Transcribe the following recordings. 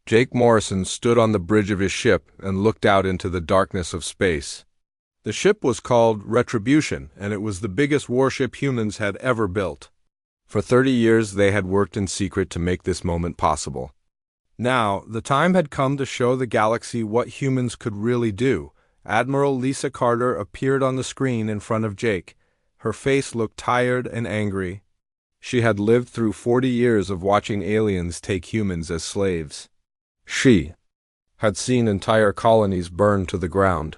Jake Morrison stood on the bridge of his ship and looked out into the darkness of space. The ship was called Retribution, and it was the biggest warship humans had ever built. For 30 years they had worked in secret to make this moment possible. Now, the time had come to show the galaxy what humans could really do. Admiral Lisa Carter appeared on the screen in front of Jake. Her face looked tired and angry. She had lived through 40 years of watching aliens take humans as slaves. She had seen entire colonies burned to the ground.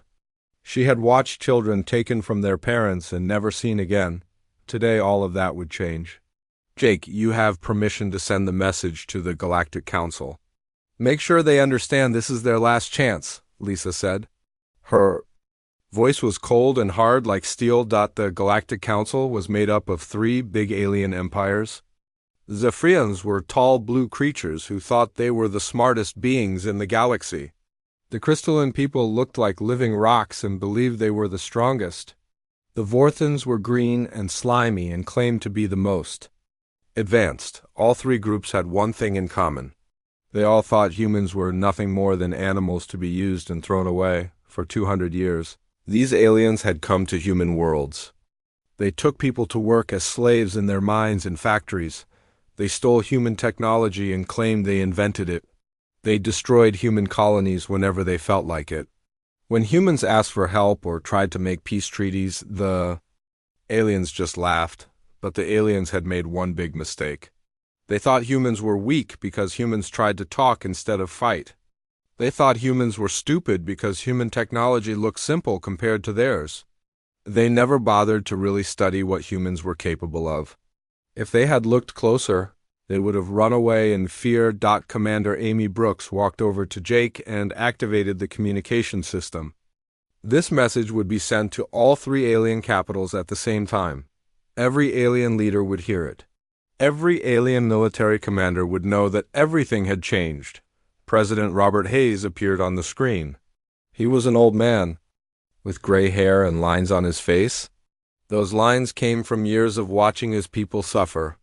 She had watched children taken from their parents and never seen again. Today all of that would change. Jake, you have permission to send the message to the Galactic Council. Make sure they understand this is their last chance, Lisa said. Her voice was cold and hard like steel. The Galactic Council was made up of 3 big alien empires. Zephyrians were tall blue creatures who thought they were the smartest beings in the galaxy. The crystalline people looked like living rocks and believed they were the strongest. The Vorthans were green and slimy and claimed to be the most advanced. All 3 groups had one thing in common. They all thought humans were nothing more than animals to be used and thrown away. For 200 years, these aliens had come to human worlds. They took people to work as slaves in their mines and factories. They stole human technology and claimed they invented it. They destroyed human colonies whenever they felt like it. When humans asked for help or tried to make peace treaties, the aliens just laughed. But the aliens had made one big mistake. They thought humans were weak because humans tried to talk instead of fight. They thought humans were stupid because human technology looked simple compared to theirs. They never bothered to really study what humans were capable of. If they had looked closer, they would have run away in fear. Commander Amy Brooks walked over to Jake and activated the communication system. This message would be sent to all 3 alien capitals at the same time. Every alien leader would hear it. Every alien military commander would know that everything had changed. President Robert Hayes appeared on the screen. He was an old man, with gray hair and lines on his face. Those lines came from years of watching his people suffer.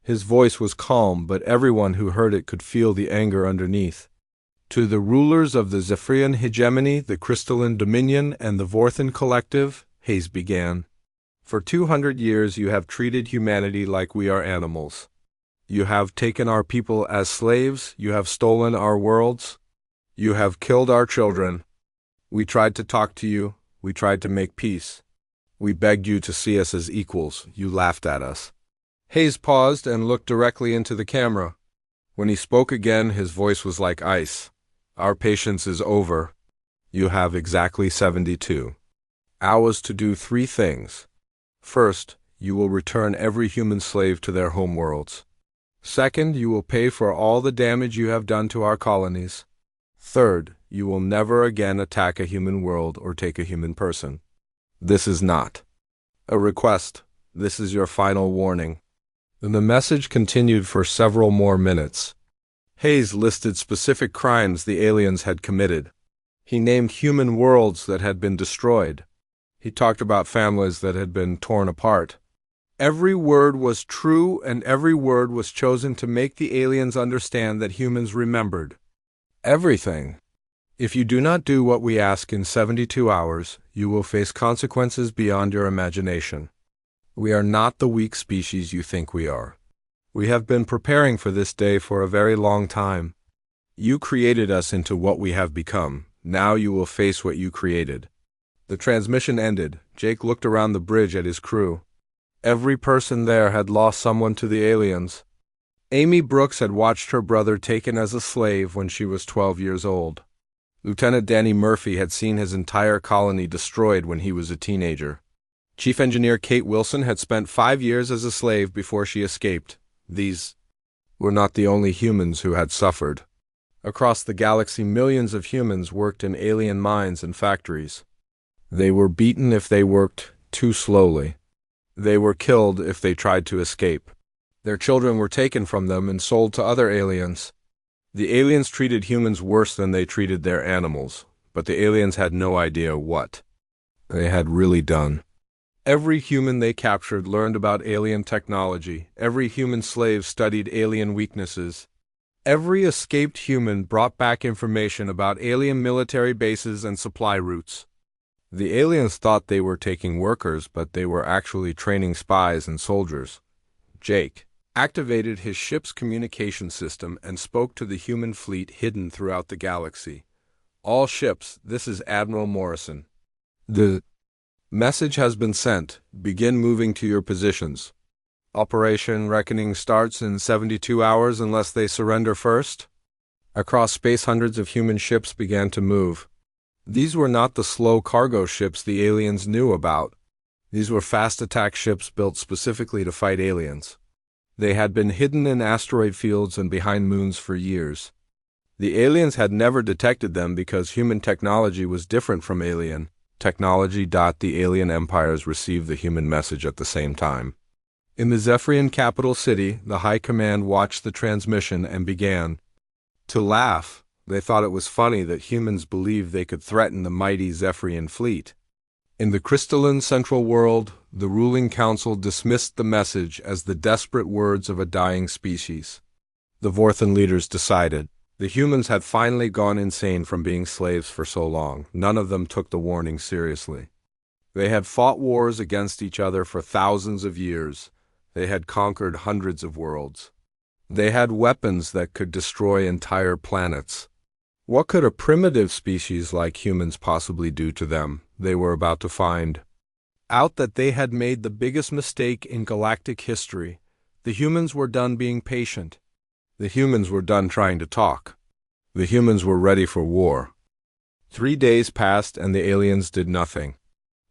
His voice was calm, but everyone who heard it could feel the anger underneath. To the rulers of the Zephyrian hegemony, the Crystalline Dominion, and the Vorthan Collective, Hayes began. For 200 years you have treated humanity like we are animals. You have taken our people as slaves. You have stolen our worlds. You have killed our children. We tried to talk to you. We tried to make peace. We begged you to see us as equals. You laughed at us. Hayes paused and looked directly into the camera. When he spoke again, his voice was like ice. Our patience is over. You have exactly 72 hours to do 3 things. First, you will return every human slave to their homeworlds. Second, you will pay for all the damage you have done to our colonies. Third, you will never again attack a human world or take a human person. This is not a request. This is your final warning. And the message continued for several more minutes. Hayes listed specific crimes the aliens had committed. He named human worlds that had been destroyed. He talked about families that had been torn apart. Every word was true, and every word was chosen to make the aliens understand that humans remembered everything. If you do not do what we ask in 72 hours, you will face consequences beyond your imagination. We are not the weak species you think we are. We have been preparing for this day for a very long time. You created us into what we have become. Now you will face what you created. The transmission ended. Jake looked around the bridge at his crew. Every person there had lost someone to the aliens. Amy Brooks had watched her brother taken as a slave when she was 12 years old. Lieutenant Danny Murphy had seen his entire colony destroyed when he was a teenager. Chief Engineer Kate Wilson had spent 5 years as a slave before she escaped. These were not the only humans who had suffered. Across the galaxy, millions of humans worked in alien mines and factories. They were beaten if they worked too slowly. They were killed if they tried to escape. Their children were taken from them and sold to other aliens. The aliens treated humans worse than they treated their animals, but the aliens had no idea what they had really done. Every human they captured learned about alien technology. Every human slave studied alien weaknesses. Every escaped human brought back information about alien military bases and supply routes. The aliens thought they were taking workers, but they were actually training spies and soldiers. Jake activated his ship's communication system and spoke to the human fleet hidden throughout the galaxy. All ships, this is Admiral Morrison. The message has been sent. Begin moving to your positions. Operation Reckoning starts in 72 hours unless they surrender first. Across space, hundreds of human ships began to move. These were not the slow cargo ships the aliens knew about. These were fast attack ships built specifically to fight aliens. They had been hidden in asteroid fields and behind moons for years. The aliens had never detected them because human technology was different from alien technology. The alien empires received the human message at the same time. In the Zephyrian capital city, the High Command watched the transmission and began to laugh. They thought it was funny that humans believed they could threaten the mighty Zephyrian fleet. In the crystalline central world, the ruling council dismissed the message as the desperate words of a dying species. The Vorthan leaders decided the humans had finally gone insane from being slaves for so long. None of them took the warning seriously. They had fought wars against each other for thousands of years. They had conquered hundreds of worlds. They had weapons that could destroy entire planets. What could a primitive species like humans possibly do to them? They were about to find out that they had made the biggest mistake in galactic history. The humans were done being patient. The humans were done trying to talk. The humans were ready for war. 3 days passed and the aliens did nothing.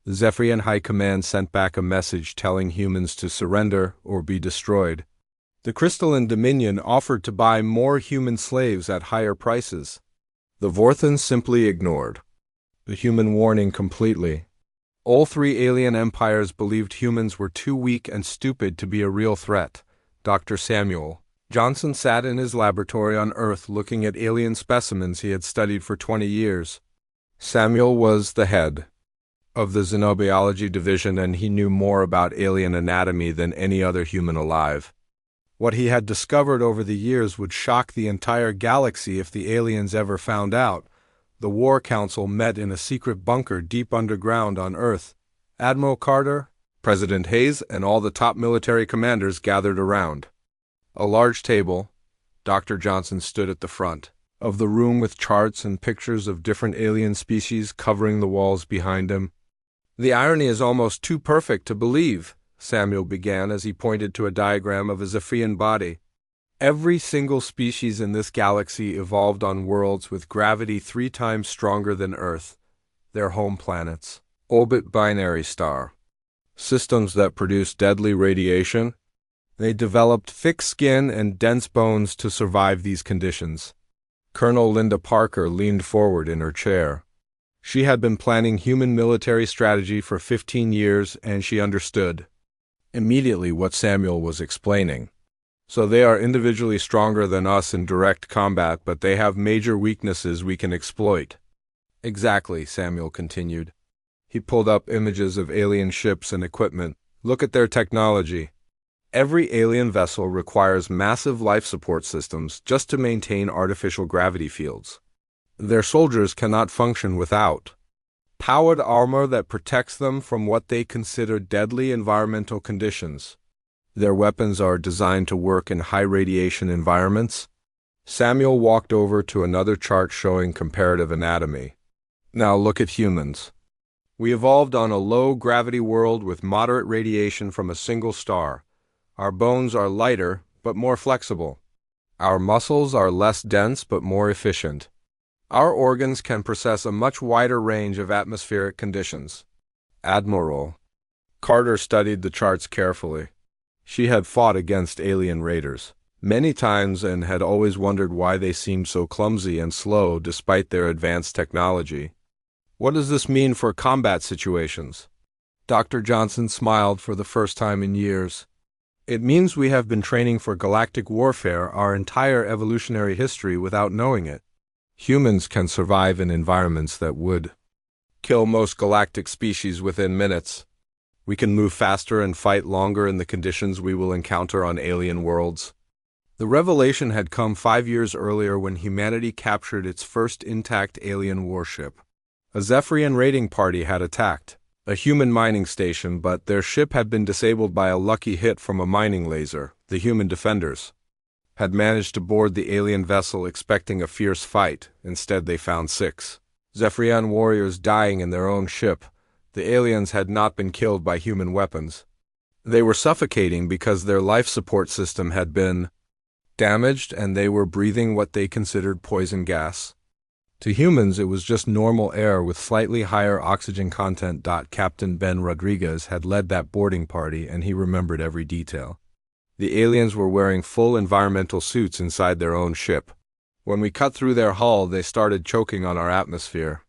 The Zephyrian High Command sent back a message telling humans to surrender or be destroyed. The Crystalline Dominion offered to buy more human slaves at higher prices. The Vorthans simply ignored the human warning completely. All 3 alien empires believed humans were too weak and stupid to be a real threat. Dr. Samuel Johnson sat in his laboratory on Earth looking at alien specimens he had studied for 20 years. Samuel was the head of the Xenobiology division, and he knew more about alien anatomy than any other human alive. What he had discovered over the years would shock the entire galaxy if the aliens ever found out. The War Council met in a secret bunker deep underground on Earth. Admiral Carter, President Hayes, and all the top military commanders gathered around a large table. Dr. Johnson stood at the front of the room with charts and pictures of different alien species covering the walls behind him. The irony is almost too perfect to believe, Samuel began as he pointed to a diagram of a Zephyrian body. Every single species in this galaxy evolved on worlds with gravity 3 times stronger than Earth, their home planets. Orbit binary star. Systems that produce deadly radiation. They developed thick skin and dense bones to survive these conditions. Colonel Linda Parker leaned forward in her chair. She had been planning human military strategy for 15 years, and she understood immediately what Samuel was explaining. So they are individually stronger than us in direct combat, but they have major weaknesses we can exploit. Exactly, Samuel continued. He pulled up images of alien ships and equipment. Look at their technology. Every alien vessel requires massive life support systems just to maintain artificial gravity fields. Their soldiers cannot function without powered armor that protects them from what they consider deadly environmental conditions. Their weapons are designed to work in high-radiation environments. Samuel walked over to another chart showing comparative anatomy. Now look at humans. We evolved on a low-gravity world with moderate radiation from a single star. Our bones are lighter, but more flexible. Our muscles are less dense, but more efficient. Our organs can process a much wider range of atmospheric conditions. Admiral Carter studied the charts carefully. She had fought against alien raiders many times and had always wondered why they seemed so clumsy and slow despite their advanced technology. What does this mean for combat situations? Dr. Johnson smiled for the first time in years. It means we have been training for galactic warfare our entire evolutionary history without knowing it. Humans can survive in environments that would kill most galactic species within minutes. We can move faster and fight longer in the conditions we will encounter on alien worlds. The revelation had come 5 years earlier when humanity captured its first intact alien warship. A Zephyrian raiding party had attacked a human mining station, but their ship had been disabled by a lucky hit from a mining laser. The human defenders had managed to board the alien vessel expecting a fierce fight. Instead, they found 6 Zephyrian warriors dying in their own ship. The aliens had not been killed by human weapons. They were suffocating because their life support system had been damaged and they were breathing what they considered poison gas. To humans, it was just normal air with slightly higher oxygen content. Captain Ben Rodriguez had led that boarding party and he remembered every detail. The aliens were wearing full environmental suits inside their own ship. When we cut through their hull, they started choking on our atmosphere.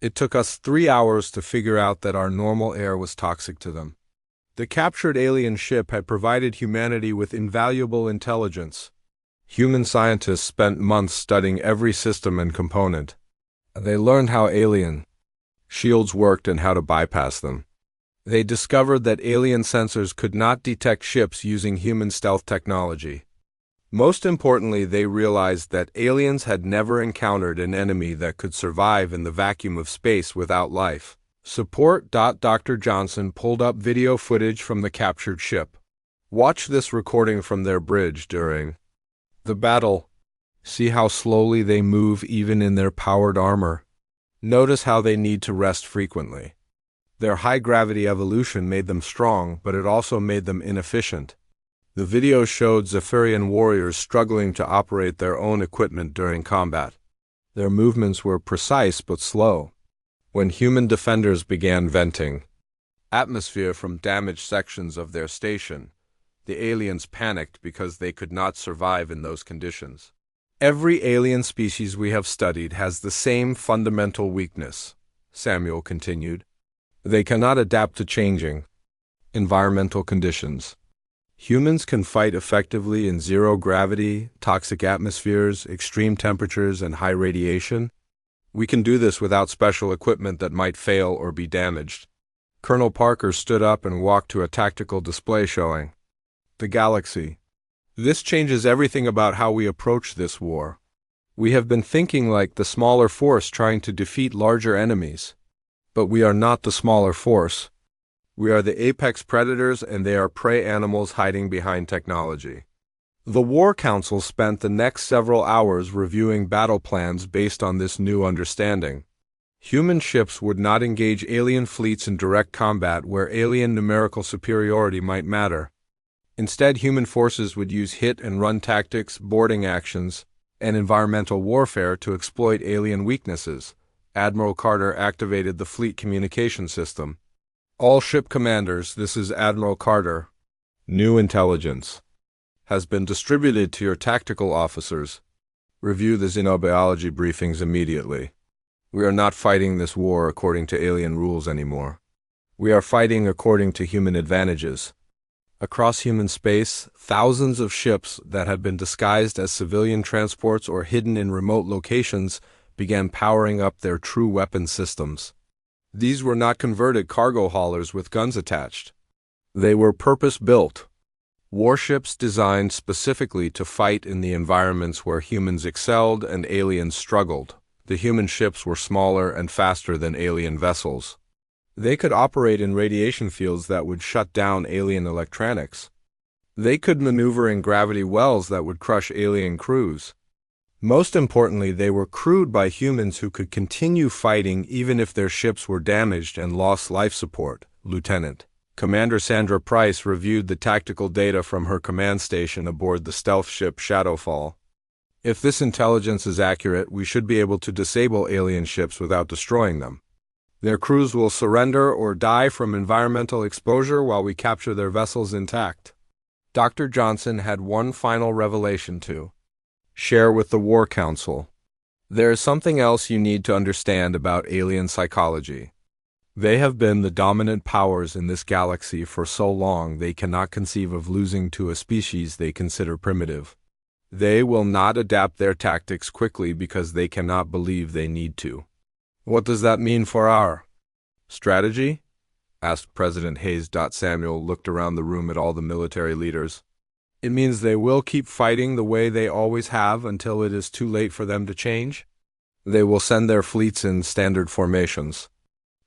It took us 3 hours to figure out that our normal air was toxic to them. The captured alien ship had provided humanity with invaluable intelligence. Human scientists spent months studying every system and component. They learned how alien shields worked and how to bypass them. They discovered that alien sensors could not detect ships using human stealth technology. Most importantly, they realized that aliens had never encountered an enemy that could survive in the vacuum of space without life support. Dr. Johnson pulled up video footage from the captured ship. Watch this recording from their bridge during the battle. See how slowly they move even in their powered armor. Notice how they need to rest frequently. Their high-gravity evolution made them strong, but it also made them inefficient. The video showed Zephyrian warriors struggling to operate their own equipment during combat. Their movements were precise but slow. When human defenders began venting atmosphere from damaged sections of their station, the aliens panicked because they could not survive in those conditions. Every alien species we have studied has the same fundamental weakness, Samuel continued. They cannot adapt to changing environmental conditions. Humans can fight effectively in zero-gravity, toxic atmospheres, extreme temperatures, and high radiation. We can do this without special equipment that might fail or be damaged. Colonel Parker stood up and walked to a tactical display showing the galaxy. This changes everything about how we approach this war. We have been thinking like the smaller force trying to defeat larger enemies. But we are not the smaller force. We are the apex predators and they are prey animals hiding behind technology. The War Council spent the next several hours reviewing battle plans based on this new understanding. Human ships would not engage alien fleets in direct combat where alien numerical superiority might matter. Instead, human forces would use hit-and-run tactics, boarding actions, and environmental warfare to exploit alien weaknesses. Admiral Carter activated the fleet communication system. All ship commanders, this is Admiral Carter. New intelligence has been distributed to your tactical officers. Review the xenobiology briefings immediately. We are not fighting this war according to alien rules anymore. We are fighting according to human advantages. Across human space, thousands of ships that had been disguised as civilian transports or hidden in remote locations began powering up their true weapon systems. These were not converted cargo haulers with guns attached. They were purpose-built warships designed specifically to fight in the environments where humans excelled and aliens struggled. The human ships were smaller and faster than alien vessels. They could operate in radiation fields that would shut down alien electronics. They could maneuver in gravity wells that would crush alien crews. Most importantly, they were crewed by humans who could continue fighting even if their ships were damaged and lost life support. Lieutenant Commander Sandra Price reviewed the tactical data from her command station aboard the stealth ship Shadowfall. If this intelligence is accurate, we should be able to disable alien ships without destroying them. Their crews will surrender or die from environmental exposure while we capture their vessels intact. Dr. Johnson had one final revelation to share with the War Council. There is something else you need to understand about alien psychology. They have been the dominant powers in this galaxy for so long they cannot conceive of losing to a species they consider primitive. They will not adapt their tactics quickly because they cannot believe they need to. What does that mean for our strategy? Asked President Hayes. Samuel looked around the room at all the military leaders. It means they will keep fighting the way they always have until it is too late for them to change. They will send their fleets in standard formations.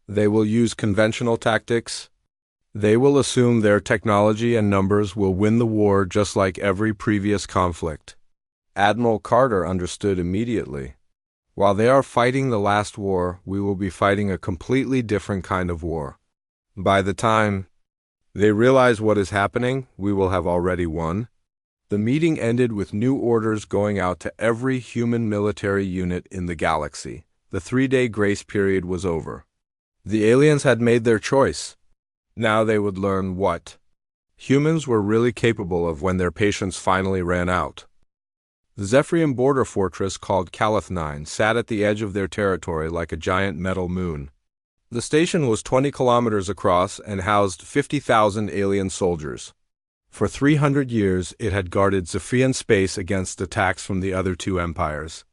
They will use conventional tactics. They will assume their technology and numbers will win the war just like every previous conflict. Admiral Carter understood immediately. While they are fighting the last war, we will be fighting a completely different kind of war. By the time they realize what is happening, we will have already won. The meeting ended with new orders going out to every human military unit in the galaxy. The 3-day grace period was over. The aliens had made their choice. Now they would learn what humans were really capable of when their patience finally ran out. The Zephyrian border fortress called Calith-9 sat at the edge of their territory like a giant metal moon. The station was 20 kilometers across and housed 50,000 alien soldiers. For 300 years, it had guarded Zephyrian space against attacks from the other two empires.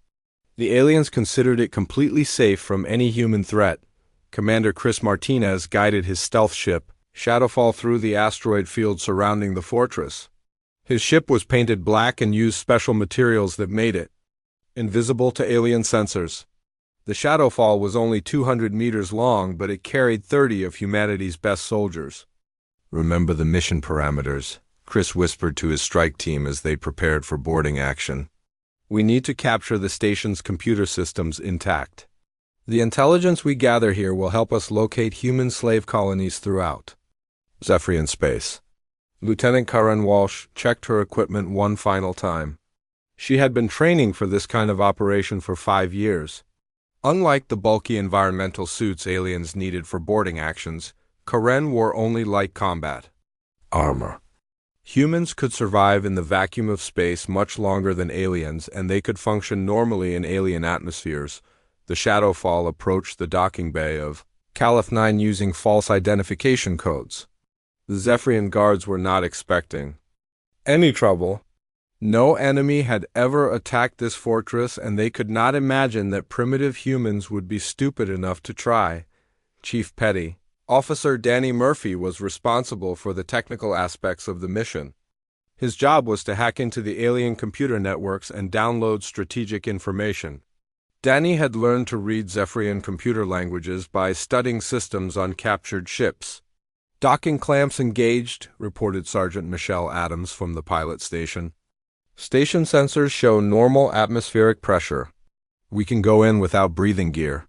The aliens considered it completely safe from any human threat. Commander Chris Martinez guided his stealth ship, Shadowfall, through the asteroid field surrounding the fortress. His ship was painted black and used special materials that made it invisible to alien sensors. The Shadowfall was only 200 meters long, but it carried 30 of humanity's best soldiers. "Remember the mission parameters," Chris whispered to his strike team as they prepared for boarding action. "We need to capture the station's computer systems intact. The intelligence we gather here will help us locate human slave colonies throughout Zephyrian space." Lieutenant Karen Walsh checked her equipment one final time. She had been training for this kind of operation for 5 years. Unlike the bulky environmental suits aliens needed for boarding actions, Karen wore only light combat armor. Humans could survive in the vacuum of space much longer than aliens, and they could function normally in alien atmospheres. The Shadowfall approached the docking bay of Calith-9 using false identification codes. The Zephyrian guards were not expecting any trouble. No enemy had ever attacked this fortress, and they could not imagine that primitive humans would be stupid enough to try. Chief Petty Officer Danny Murphy was responsible for the technical aspects of the mission. His job was to hack into the alien computer networks and download strategic information. Danny had learned to read Zephyrian computer languages by studying systems on captured ships. "Docking clamps engaged," reported Sergeant Michelle Adams from the pilot station. "Station sensors show normal atmospheric pressure. We can go in without breathing gear."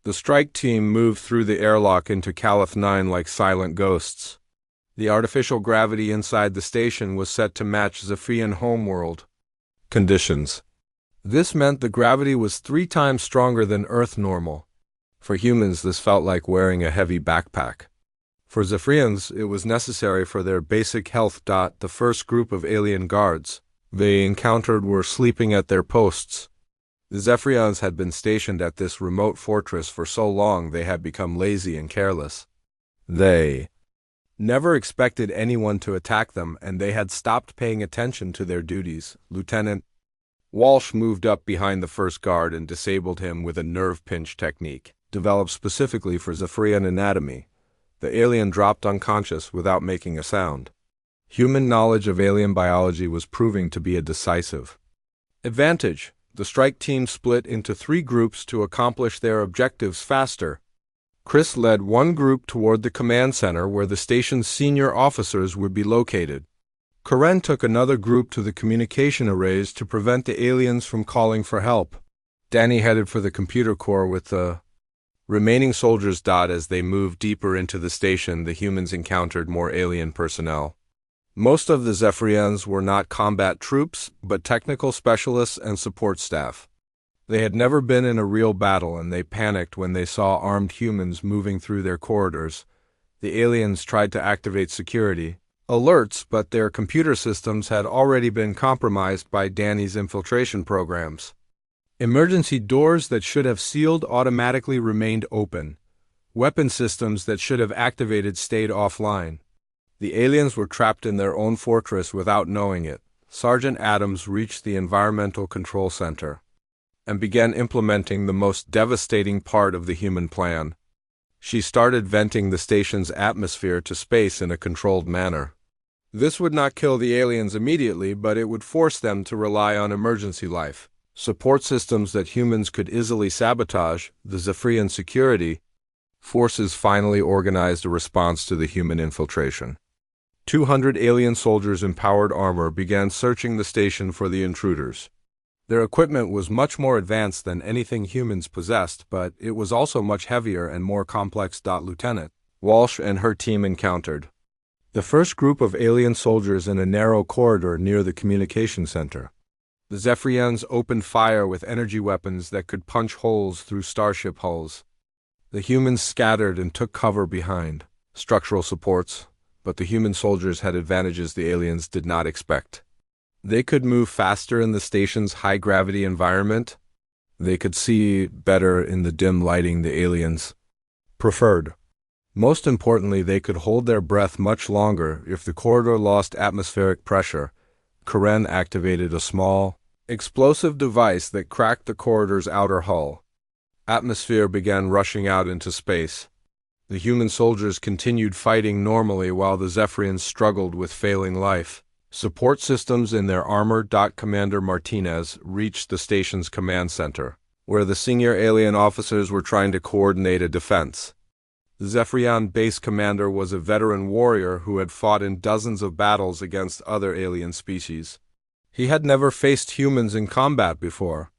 The strike team moved through the airlock into Calith-9 like silent ghosts. The artificial gravity inside the station was set to match Zephyrian homeworld conditions. This meant the gravity was 3 times stronger than Earth normal. For humans, this felt like wearing a heavy backpack. For Zephyrians, it was necessary for their basic health. The first group of alien guards they encountered were sleeping at their posts. The Zephyrians had been stationed at this remote fortress for so long they had become lazy and careless. They never expected anyone to attack them, and they had stopped paying attention to their duties. Lieutenant Walsh moved up behind the first guard and disabled him with a nerve pinch technique, developed specifically for Zephyrian anatomy. The alien dropped unconscious without making a sound. Human knowledge of alien biology was proving to be a decisive advantage. The strike team split into 3 groups to accomplish their objectives faster. Chris led one group toward the command center where the station's senior officers would be located. Karen took another group to the communication arrays to prevent the aliens from calling for help. Danny headed for the computer core with the remaining soldiers. As they moved deeper into the station, the humans encountered more alien personnel. Most of the Zephyrians were not combat troops, but technical specialists and support staff. They had never been in a real battle, and they panicked when they saw armed humans moving through their corridors. The aliens tried to activate security alerts, but their computer systems had already been compromised by Danny's infiltration programs. Emergency doors that should have sealed automatically remained open. Weapon systems that should have activated stayed offline. The aliens were trapped in their own fortress without knowing it. Sergeant Adams reached the Environmental Control Center and began implementing the most devastating part of the human plan. She started venting the station's atmosphere to space in a controlled manner. This would not kill the aliens immediately, but it would force them to rely on emergency life support systems that humans could easily sabotage. The Zephyrian security forces finally organized a response to the human infiltration. 200 alien soldiers in powered armor began searching the station for the intruders. Their equipment was much more advanced than anything humans possessed, but it was also much heavier and more complex. Lieutenant Walsh and her team encountered the first group of alien soldiers in a narrow corridor near the communication center. The Zephyrians opened fire with energy weapons that could punch holes through starship hulls. The humans scattered and took cover behind structural supports, but the human soldiers had advantages the aliens did not expect. They could move faster in the station's high-gravity environment. They could see better in the dim lighting the aliens preferred. Most importantly, they could hold their breath much longer if the corridor lost atmospheric pressure. Karen activated a small, explosive device that cracked the corridor's outer hull. Atmosphere began rushing out into space. The human soldiers continued fighting normally while the Zephyrians struggled with failing life support systems in their armor. Commander Martinez reached the station's command center, where the senior alien officers were trying to coordinate a defense. The Zephyrian base commander was a veteran warrior who had fought in dozens of battles against other alien species. He had never faced humans in combat before.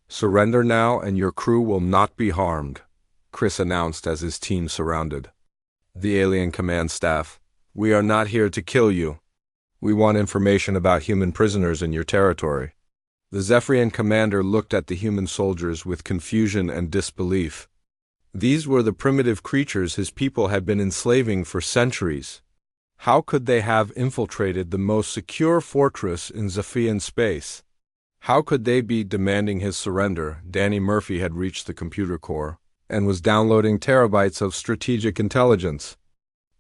"Surrender now and your crew will not be harmed," Chris announced as his team surrounded the alien command staff. "We are not here to kill you. We want information about human prisoners in your territory." The Zephyrian commander looked at the human soldiers with confusion and disbelief. These were the primitive creatures his people had been enslaving for centuries. How could they have infiltrated the most secure fortress in Zephyrian space? How could they be demanding his surrender? Danny Murphy had reached the computer core and was downloading terabytes of strategic intelligence.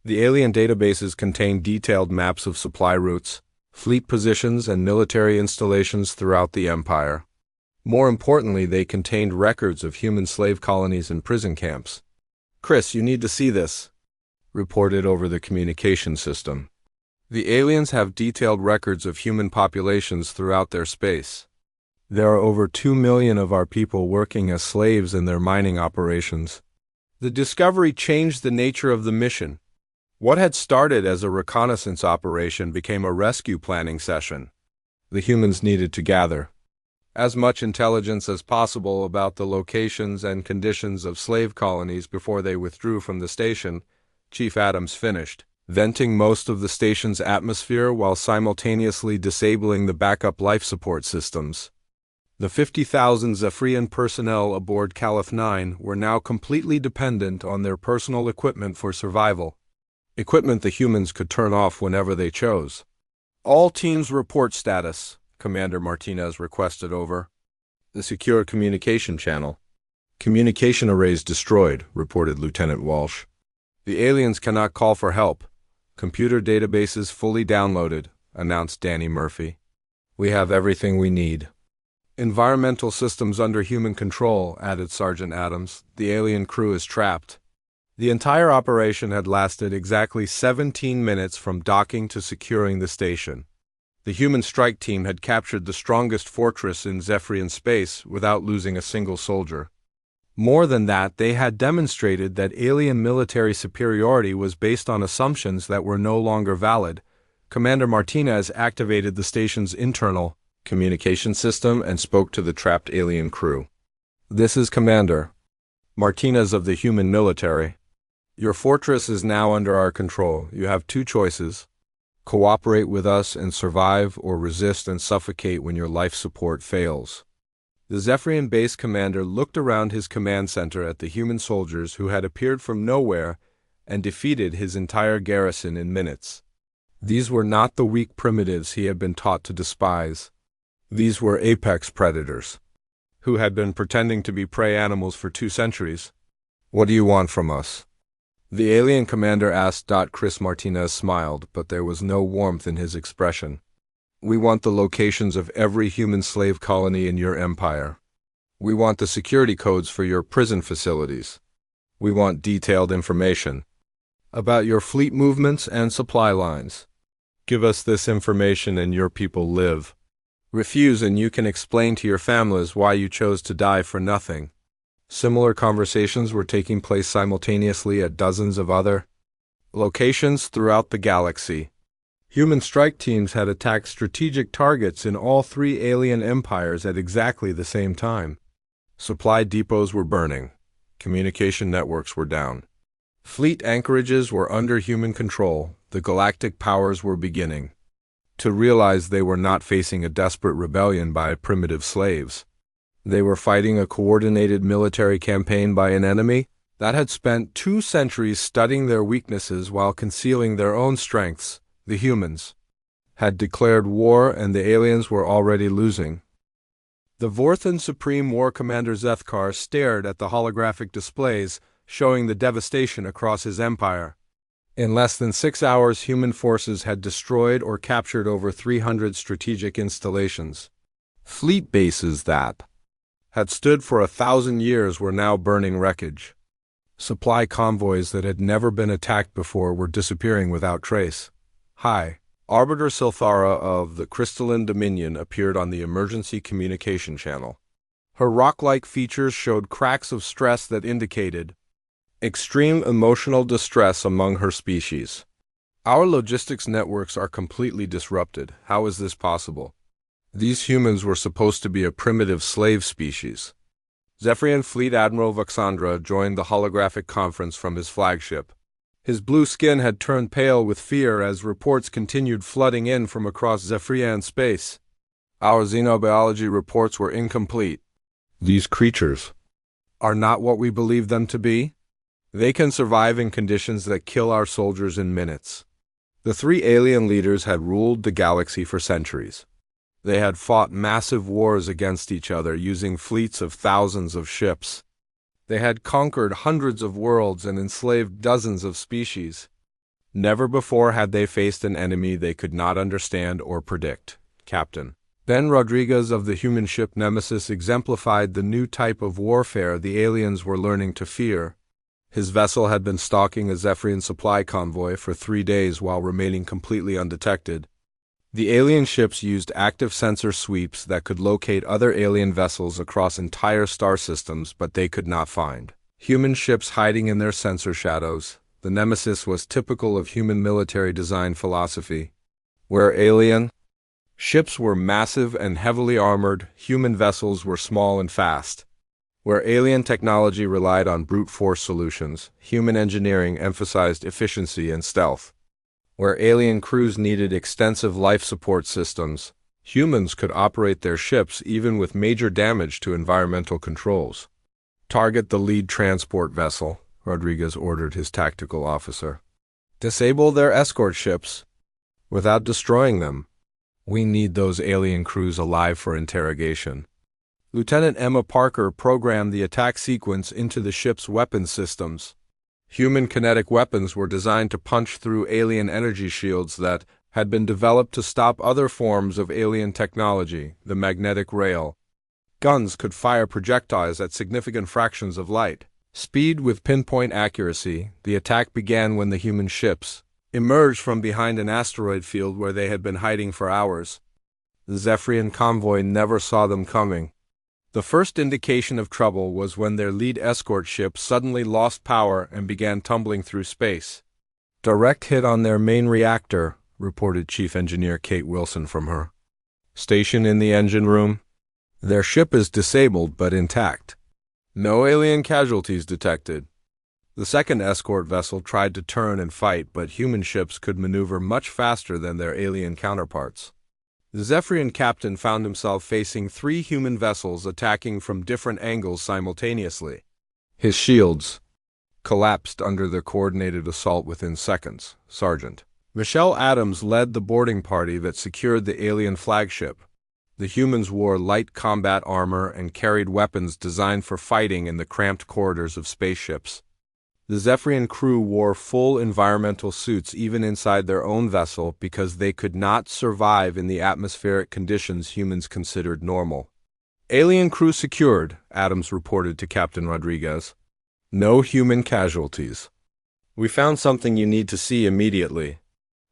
The alien databases contained detailed maps of supply routes, fleet positions, and military installations throughout the Empire. More importantly, they contained records of human slave colonies and prison camps. "Chris, you need to see this," reported over the communication system. "The aliens have detailed records of human populations throughout their space. There are over 2 million of our people working as slaves in their mining operations." The discovery changed the nature of the mission. What had started as a reconnaissance operation became a rescue planning session. The humans needed to gather as much intelligence as possible about the locations and conditions of slave colonies before they withdrew from the station. Chief Adams finished venting most of the station's atmosphere while simultaneously disabling the backup life support systems. The 50,000 Zephyrian personnel aboard Caliph 9 were now completely dependent on their personal equipment for survival. Equipment the humans could turn off whenever they chose. "All teams report status," Commander Martinez requested over the secure communication channel. "Communication arrays destroyed," reported Lieutenant Walsh. "The aliens cannot call for help. Computer databases fully downloaded," announced Danny Murphy. "We have everything we need." "Environmental systems under human control," added Sergeant Adams. "The alien crew is trapped." The entire operation had lasted exactly 17 minutes from docking to securing the station. The human strike team had captured the strongest fortress in Zephyrian space without losing a single soldier. More than that, they had demonstrated that alien military superiority was based on assumptions that were no longer valid. Commander Martinez activated the station's internal communication system and spoke to the trapped alien crew. "This is Commander Martinez of the human military. Your fortress is now under our control. You have two choices: cooperate with us and survive, or resist and suffocate when your life support fails." The Zephyrian base commander looked around his command center at the human soldiers who had appeared from nowhere and defeated his entire garrison in minutes. These were not the weak primitives he had been taught to despise. These were apex predators, who had been pretending to be prey animals for 2 centuries. "What do you want from us?" the alien commander asked. Chris Martinez smiled, but there was no warmth in his expression. "We want the locations of every human slave colony in your empire. We want the security codes for your prison facilities. We want detailed information about your fleet movements and supply lines. Give us this information and your people live. Refuse and you can explain to your families why you chose to die for nothing. Similar conversations were taking place simultaneously at dozens of other locations throughout the galaxy. Human strike teams had attacked strategic targets in all three alien empires at exactly the same time. Supply depots were burning. Communication networks were down. Fleet anchorages were under human control. The galactic powers were beginning to realize they were not facing a desperate rebellion by primitive slaves. They were fighting a coordinated military campaign by an enemy that had spent 2 centuries studying their weaknesses while concealing their own strengths. The humans had declared war and the aliens were already losing. The Vorthan Supreme War Commander Zethkar stared at the holographic displays showing the devastation across his empire. In less than 6 hours, human forces had destroyed or captured over 300 strategic installations. Fleet bases that had stood for 1,000 years were now burning wreckage. Supply convoys that had never been attacked before were disappearing without trace. Hi. Arbiter Silthara of the Crystalline Dominion appeared on the emergency communication channel. Her rock-like features showed cracks of stress that indicated extreme emotional distress among her species. Our logistics networks are completely disrupted. How is this possible? These humans were supposed to be a primitive slave species. Zephyrian Fleet Admiral Voxandra joined the holographic conference from his flagship. His blue skin had turned pale with fear as reports continued flooding in from across Zephyrian space. Our xenobiology reports were incomplete. These creatures are not what we believe them to be. They can survive in conditions that kill our soldiers in minutes. The 3 alien leaders had ruled the galaxy for centuries. They had fought massive wars against each other using fleets of thousands of ships. They had conquered hundreds of worlds and enslaved dozens of species. Never before had they faced an enemy they could not understand or predict. Captain Ben Rodriguez of the human ship Nemesis exemplified the new type of warfare the aliens were learning to fear. His vessel had been stalking a Zephyrian supply convoy for 3 days while remaining completely undetected. The alien ships used active sensor sweeps that could locate other alien vessels across entire star systems, but they could not find human ships hiding in their sensor shadows. The Nemesis was typical of human military design philosophy. Where alien ships were massive and heavily armored, human vessels were small and fast. Where alien technology relied on brute force solutions, human engineering emphasized efficiency and stealth. Where alien crews needed extensive life support systems, humans could operate their ships even with major damage to environmental controls. Target the lead transport vessel, Rodriguez ordered his tactical officer. Disable their escort ships without destroying them. We need those alien crews alive for interrogation. Lieutenant Emma Parker programmed the attack sequence into the ship's weapons systems. Human kinetic weapons were designed to punch through alien energy shields that had been developed to stop other forms of alien technology, the magnetic rail. Guns could fire projectiles at significant fractions of light speed with pinpoint accuracy. The attack began when the human ships emerged from behind an asteroid field where they had been hiding for hours. The Zephyrian convoy never saw them coming. The first indication of trouble was when their lead escort ship suddenly lost power and began tumbling through space. Direct hit on their main reactor, reported Chief Engineer Kate Wilson from her station in the engine room. Their ship is disabled but intact. No alien casualties detected. The second escort vessel tried to turn and fight, but human ships could maneuver much faster than their alien counterparts. The Zephyrian captain found himself facing 3 human vessels attacking from different angles simultaneously. His shields collapsed under their coordinated assault within seconds. Sergeant Michelle Adams led the boarding party that secured the alien flagship. The humans wore light combat armor and carried weapons designed for fighting in the cramped corridors of spaceships. The Zephyrian crew wore full environmental suits even inside their own vessel because they could not survive in the atmospheric conditions humans considered normal. Alien crew secured, Adams reported to Captain Rodriguez. No human casualties. We found something you need to see immediately.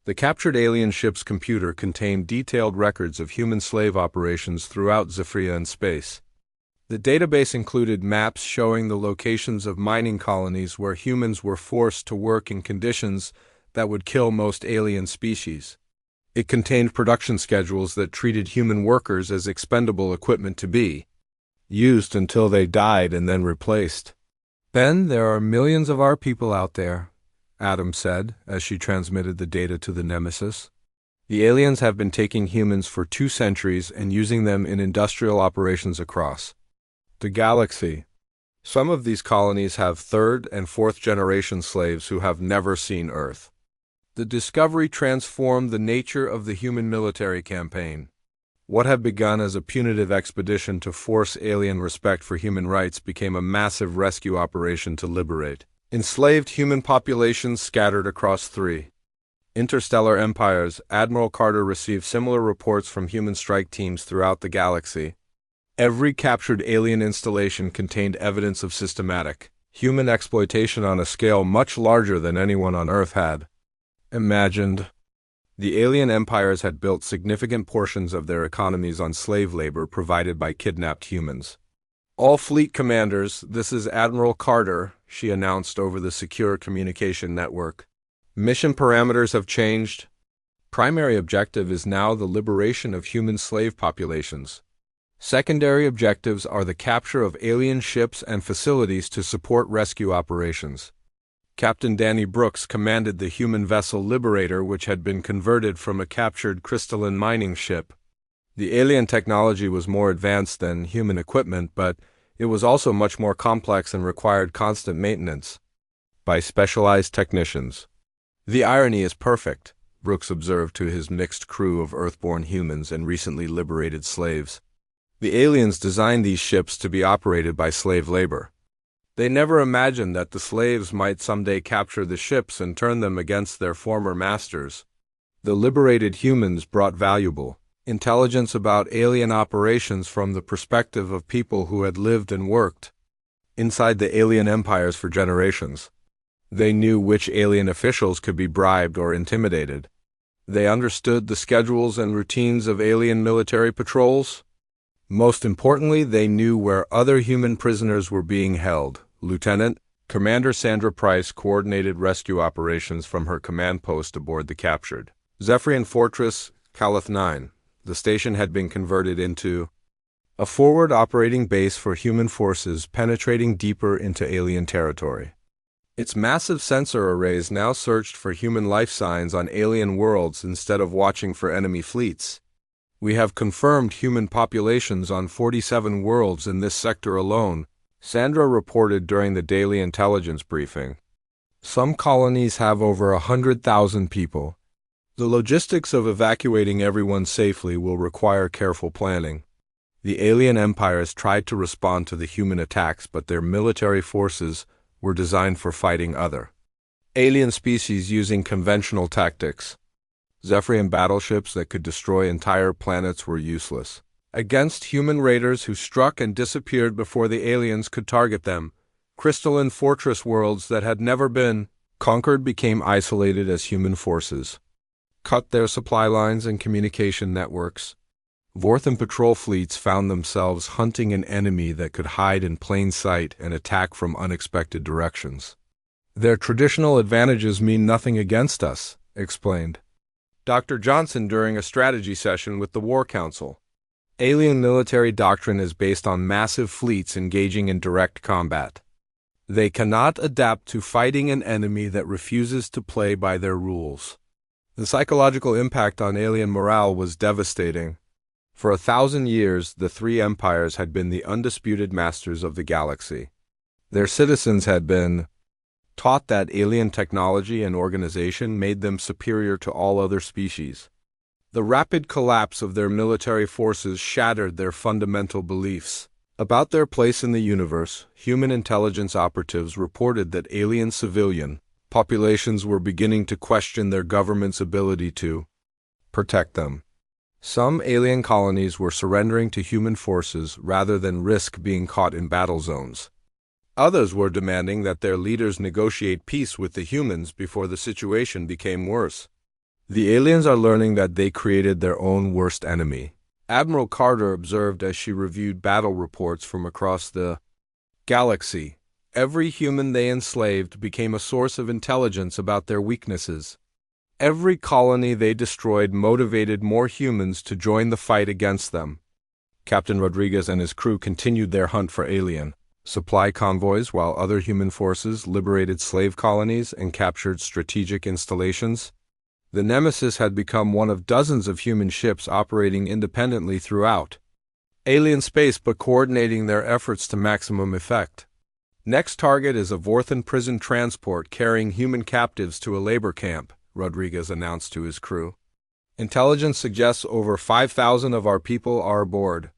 The captured alien ship's computer contained detailed records of human slave operations throughout Zephyria and space. The database included maps showing the locations of mining colonies where humans were forced to work in conditions that would kill most alien species. It contained production schedules that treated human workers as expendable equipment to be used until they died and then replaced. "Ben, there are millions of our people out there," Adam said as she transmitted the data to the Nemesis. "The aliens have been taking humans for 2 centuries and using them in industrial operations across the galaxy. Some of these colonies have 3rd and 4th generation slaves who have never seen Earth." The discovery transformed the nature of the human military campaign. What had begun as a punitive expedition to force alien respect for human rights became a massive rescue operation to liberate enslaved human populations scattered across 3 interstellar empires. Admiral Carter received similar reports from human strike teams throughout the galaxy. Every captured alien installation contained evidence of systematic human exploitation on a scale much larger than anyone on Earth had imagined. The alien empires had built significant portions of their economies on slave labor provided by kidnapped humans. "All fleet commanders, this is Admiral Carter," she announced over the secure communication network. "Mission parameters have changed. Primary objective is now the liberation of human slave populations. Secondary objectives are the capture of alien ships and facilities to support rescue operations." Captain Danny Brooks commanded the human vessel Liberator, which had been converted from a captured crystalline mining ship. The alien technology was more advanced than human equipment, but it was also much more complex and required constant maintenance by specialized technicians. "The irony is perfect," Brooks observed to his mixed crew of Earthborn humans and recently liberated slaves. "The aliens designed these ships to be operated by slave labor. They never imagined that the slaves might someday capture the ships and turn them against their former masters. The liberated humans brought valuable intelligence about alien operations from the perspective of people who had lived and worked inside the alien empires for generations. They knew which alien officials could be bribed or intimidated. They understood the schedules and routines of alien military patrols. Most importantly, they knew where other human prisoners were being held." Lieutenant Commander Sandra Price coordinated rescue operations from her command post aboard the captured Zephyrian Fortress Calith 9. The station had been converted into a forward operating base for human forces penetrating deeper into alien territory. Its massive sensor arrays now searched for human life signs on alien worlds instead of watching for enemy fleets. "We have confirmed human populations on 47 worlds in this sector alone," Sandra reported during the daily intelligence briefing. "Some colonies have over 100,000 people. The logistics of evacuating everyone safely will require careful planning. The alien empires tried to respond to the human attacks, but their military forces were designed for fighting other alien species using conventional tactics. Zephyrian battleships that could destroy entire planets were useless against human raiders who struck and disappeared before the aliens could target them. Crystalline fortress worlds that had never been conquered became isolated as human forces cut their supply lines and communication networks. Vorthan patrol fleets found themselves hunting an enemy that could hide in plain sight and attack from unexpected directions. "Their traditional advantages mean nothing against us," explained Dr. Johnson during a strategy session with the War Council. "Alien military doctrine is based on massive fleets engaging in direct combat. They cannot adapt to fighting an enemy that refuses to play by their rules." The psychological impact on alien morale was devastating. For 1,000 years, the 3 empires had been the undisputed masters of the galaxy. Their citizens had been taught that alien technology and organization made them superior to all other species. The rapid collapse of their military forces shattered their fundamental beliefs about their place in the universe. Human intelligence operatives reported that alien civilian populations were beginning to question their government's ability to protect them. Some alien colonies were surrendering to human forces rather than risk being caught in battle zones. Others were demanding that their leaders negotiate peace with the humans before the situation became worse. The aliens are learning that they created their own worst enemy, Admiral Carter observed as she reviewed battle reports from across the galaxy. Every human they enslaved became a source of intelligence about their weaknesses. Every colony they destroyed motivated more humans to join the fight against them. Captain Rodriguez and his crew continued their hunt for alien supply convoys while other human forces liberated slave colonies and captured strategic installations. The Nemesis had become one of dozens of human ships operating independently throughout alien space but coordinating their efforts to maximum effect. Next target is a Vorthan prison transport carrying human captives to a labor camp, Rodriguez announced to his crew. Intelligence suggests over 5,000 of our people are aboard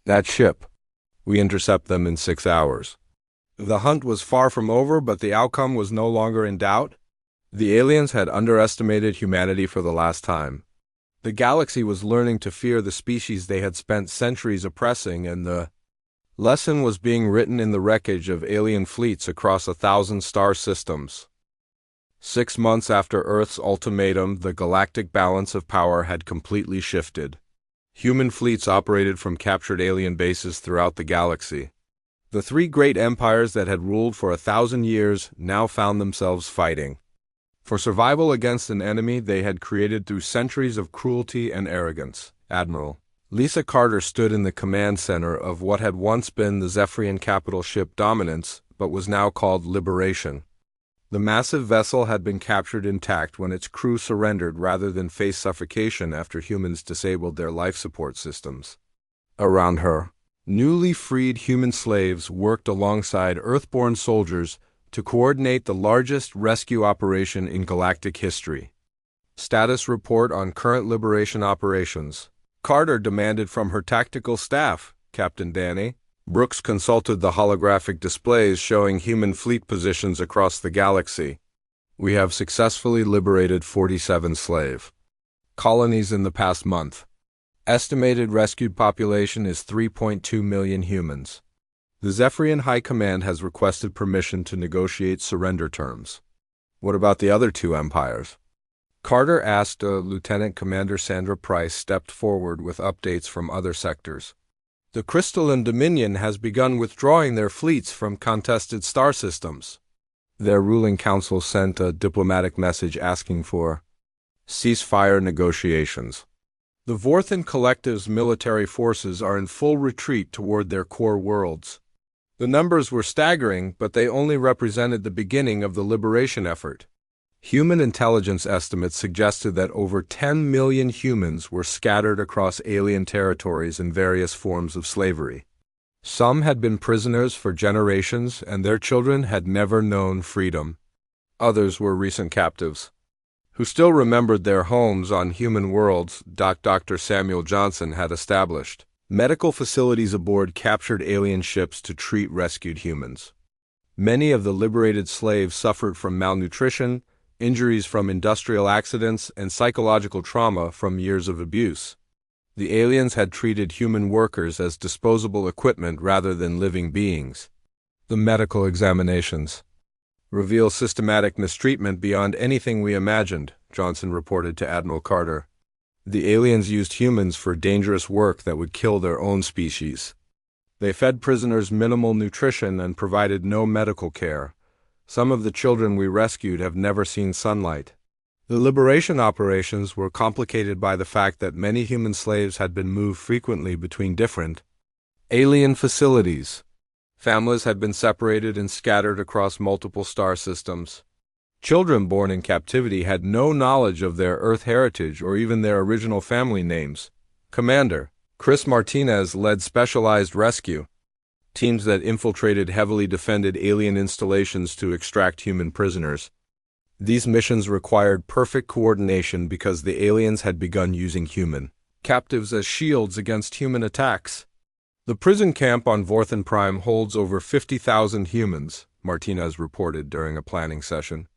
that ship. We intercept them in 6 hours. The hunt was far from over, but the outcome was no longer in doubt. The aliens had underestimated humanity for the last time. The galaxy was learning to fear the species they had spent centuries oppressing, and the lesson was being written in the wreckage of alien fleets across 1,000 star systems. 6 months after Earth's ultimatum, the galactic balance of power had completely shifted. Human fleets operated from captured alien bases throughout the galaxy. The 3 great empires that had ruled for 1,000 years now found themselves fighting for survival against an enemy they had created through centuries of cruelty and arrogance. Admiral Lisa Carter stood in the command center of what had once been the Zephyrian capital ship Dominance, but was now called Liberation. The massive vessel had been captured intact when its crew surrendered rather than face suffocation after humans disabled their life support systems. Around her, newly freed human slaves worked alongside Earthborn soldiers to coordinate the largest rescue operation in galactic history. Status report on current liberation operations. Carter demanded from her tactical staff, Captain Danny. Brooks consulted the holographic displays showing human fleet positions across the galaxy. We have successfully liberated 47 slave colonies in the past month. Estimated rescued population is 3.2 million humans. The Zephyrian High Command has requested permission to negotiate surrender terms. What about the other 2 empires? Carter asked. Lieutenant Commander Sandra Price stepped forward with updates from other sectors. The Crystalline Dominion has begun withdrawing their fleets from contested star systems. Their ruling council sent a diplomatic message asking for ceasefire negotiations. The Vorthan Collective's military forces are in full retreat toward their core worlds. The numbers were staggering, but they only represented the beginning of the liberation effort. Human intelligence estimates suggested that over 10 million humans were scattered across alien territories in various forms of slavery. Some had been prisoners for generations, and their children had never known freedom. Others were recent captives, who still remembered their homes on human worlds Dr. Samuel Johnson had established. Medical facilities aboard captured alien ships to treat rescued humans. Many of the liberated slaves suffered from malnutrition, injuries from industrial accidents, and psychological trauma from years of abuse. The aliens had treated human workers as disposable equipment rather than living beings. The medical examinations reveal systematic mistreatment beyond anything we imagined, Johnson reported to Admiral Carter. The aliens used humans for dangerous work that would kill their own species. They fed prisoners minimal nutrition and provided no medical care. Some of the children we rescued have never seen sunlight. The liberation operations were complicated by the fact that many human slaves had been moved frequently between different alien facilities. Families had been separated and scattered across multiple star systems. Children born in captivity had no knowledge of their Earth heritage or even their original family names. Commander Chris Martinez led specialized rescue teams that infiltrated heavily defended alien installations to extract human prisoners. These missions required perfect coordination because the aliens had begun using human captives as shields against human attacks. The prison camp on Vorthan Prime holds over 50,000 humans, Martinez reported during a planning session.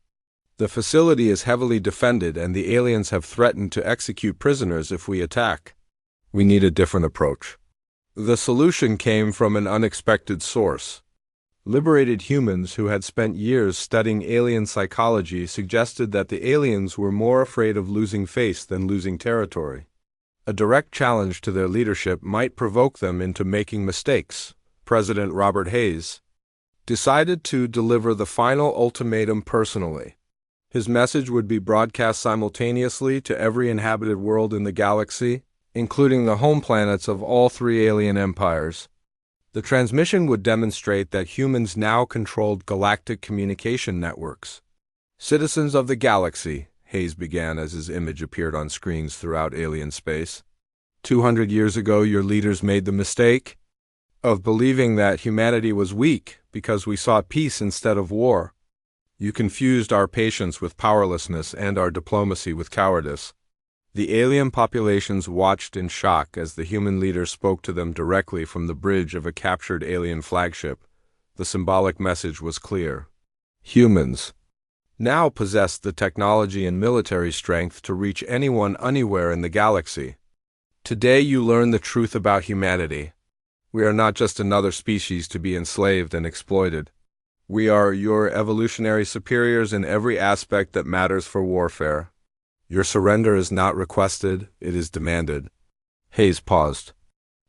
The facility is heavily defended, and the aliens have threatened to execute prisoners if we attack. We need a different approach. The solution came from an unexpected source. Liberated humans who had spent years studying alien psychology suggested that the aliens were more afraid of losing face than losing territory. A direct challenge to their leadership might provoke them into making mistakes. President Robert Hayes decided to deliver the final ultimatum personally. His message would be broadcast simultaneously to every inhabited world in the galaxy, including the home planets of all three alien empires. The transmission would demonstrate that humans now controlled galactic communication networks. Citizens of the galaxy, Hayes began as his image appeared on screens throughout alien space. 200 years ago, your leaders made the mistake of believing that humanity was weak because we sought peace instead of war. You confused our patience with powerlessness and our diplomacy with cowardice. The alien populations watched in shock as the human leader spoke to them directly from the bridge of a captured alien flagship. The symbolic message was clear. Humans now possessed the technology and military strength to reach anyone anywhere in the galaxy. Today you learn the truth about humanity. We are not just another species to be enslaved and exploited. We are your evolutionary superiors in every aspect that matters for warfare. Your surrender is not requested, it is demanded. Hayes paused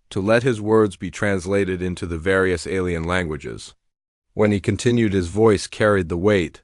to let his words be translated into the various alien languages. When he continued, his voice carried the weight